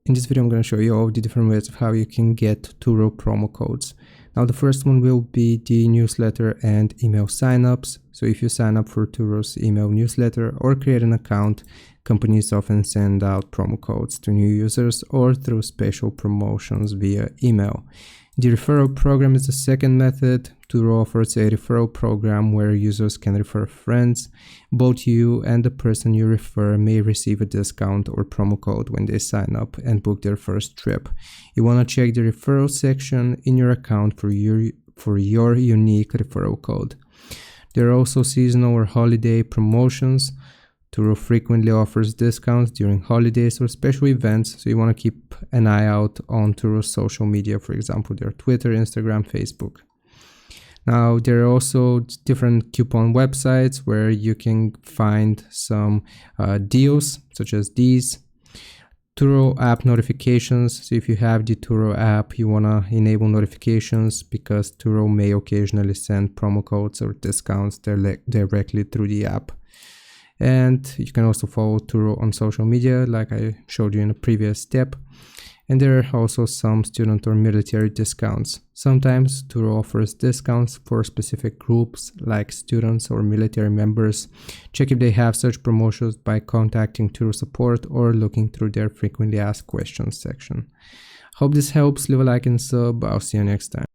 In this video, I'm going to show you all the different ways of how you can get Turo promo codes. Now, the first one will be the newsletter and email signups. So if you sign up for Turo's email newsletter or create an account, companies often send out promo codes to new users or through special promotions via email. The referral program is the second method. Turo offers a referral program where users can refer friends. Both you and the person you refer may receive a discount or promo code when they sign up and book their first trip. You want to check the referral section in your account for your unique referral code. There are also seasonal or holiday promotions. Turo frequently offers discounts during holidays or special events, so you want to keep an eye out on Turo's social media, for example, their Twitter, Instagram, Facebook. Now, there are also different coupon websites where you can find some deals, such as these. Turo app notifications. So if you have the Turo app, you want to enable notifications because Turo may occasionally send promo codes or discounts directly through the app. And you can also follow Turo on social media, like I showed you in a previous step. And there are also some student or military discounts. Sometimes Turo offers discounts for specific groups like students or military members. Check if they have such promotions by contacting Turo support or looking through their frequently asked questions section. Hope this helps. Leave a like and sub. I'll see you next time.